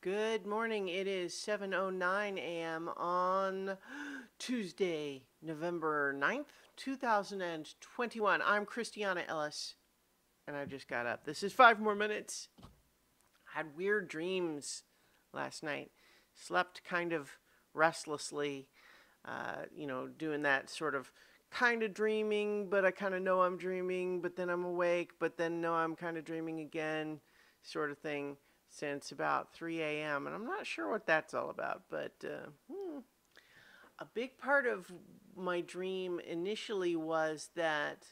Good morning. It is 7:09 a.m. on Tuesday, November 9th, 2021. I'm Christiana Ellis, and I just got up. This is 5 more minutes. I had weird dreams last night. Slept kind of restlessly, doing that sort of kind of dreaming, but I kind of know I'm dreaming, but then I'm awake, but then no, I'm kind of dreaming again, sort of thing, since about 3 a.m. And I'm not sure what that's all about, but a big part of my dream initially was that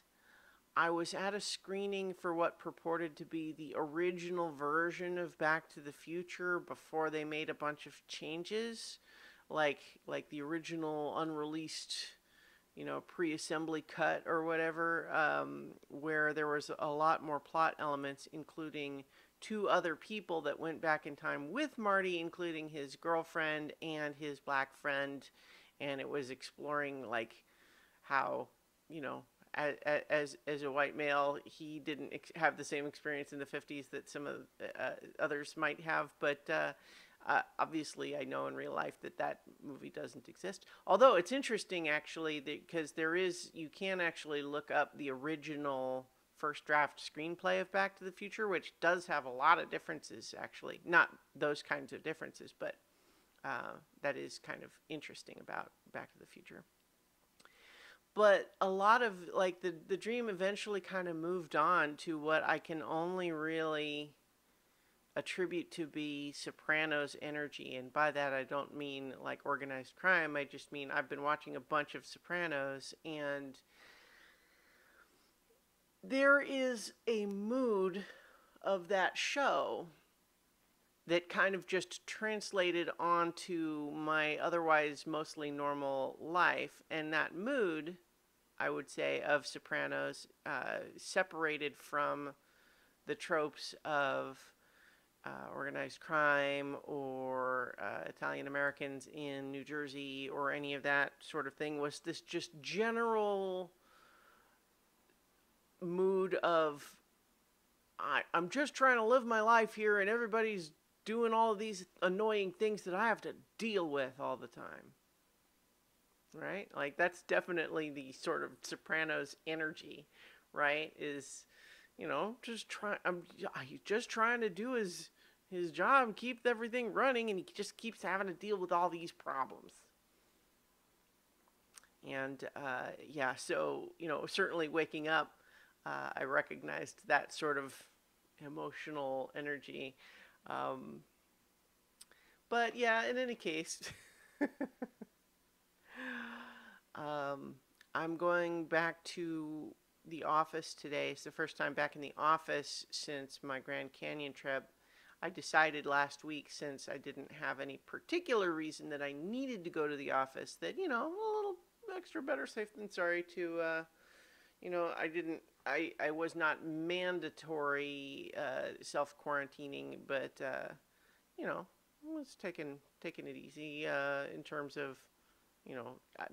I was at a screening for what purported to be the original version of Back to the Future before they made a bunch of changes, like the original unreleased, pre-assembly cut or whatever, where there was a lot more plot elements, including two other people that went back in time with Marty, including his girlfriend and his black friend, and it was exploring like how, you know, as a white male, he didn't have the same experience in the 50s that some of others might have, but obviously I know in real life that movie doesn't exist. Although it's interesting actually because you can actually look up the original first draft screenplay of Back to the Future, which does have a lot of differences actually. Not those kinds of differences, but that is kind of interesting about Back to the Future. But a lot of like the dream eventually kind of moved on to what I can only really attribute to be Sopranos energy, and by that I don't mean like organized crime. I just mean I've been watching a bunch of Sopranos, and there is a mood of that show that kind of just translated onto my otherwise mostly normal life, and that mood, I would say, of Sopranos, separated from the tropes of organized crime or Italian Americans in New Jersey or any of that sort of thing, was this just general mood of I'm just trying to live my life here and everybody's doing all of these annoying things that I have to deal with all the time. Right? Like that's definitely the sort of Sopranos energy, right? Is he's just trying to do his job, keep everything running, and he just keeps having to deal with all these problems. And yeah, so certainly waking up, I recognized that sort of emotional energy. Um, but yeah, in any case, um, I'm going back to the office today. It's the first time back in the office since my Grand Canyon trip. I decided last week, since I didn't have any particular reason that I needed to go to the office, that, a little extra better safe than sorry to, I was not mandatory self-quarantining, but, was taking it easy in terms of,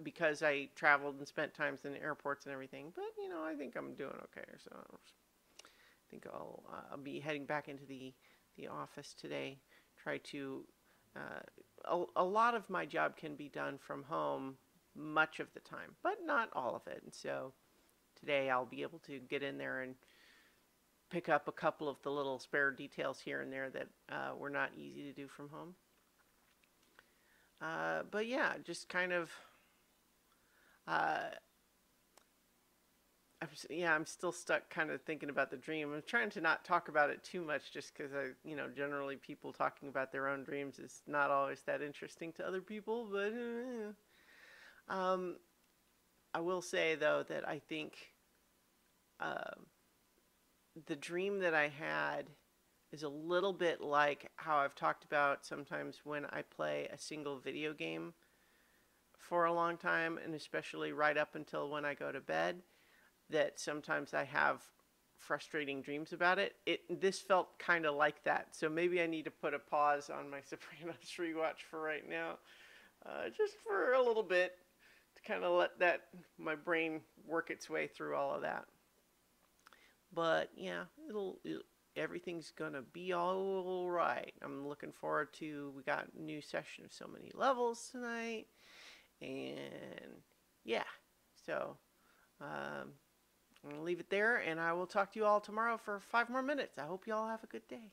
because I traveled and spent times in the airports and everything. But, I think I'm doing okay. So I think I'll be heading back into the office today. Try to, a lot of my job can be done from home much of the time, but not all of it. And so today I'll be able to get in there and pick up a couple of the little spare details here and there that were not easy to do from home. But yeah, just kind of, uh, I'm still stuck kind of thinking about the dream. I'm trying to not talk about it too much just because generally people talking about their own dreams is not always that interesting to other people. But I will say, though, that I think uh, the dream that I had is a little bit like how I've talked about sometimes when I play a single video game for a long time, and especially right up until when I go to bed, that sometimes I have frustrating dreams about it. This felt kind of like that, so maybe I need to put a pause on my Sopranos rewatch for right now, just for a little bit, to kind of let my brain work its way through all of that. But yeah, everything's gonna be all right. I'm looking forward to, we got a new session of So Many Levels tonight, and yeah, so I'm gonna leave it there, and I will talk to you all tomorrow for 5 more minutes. I hope you all have a good day.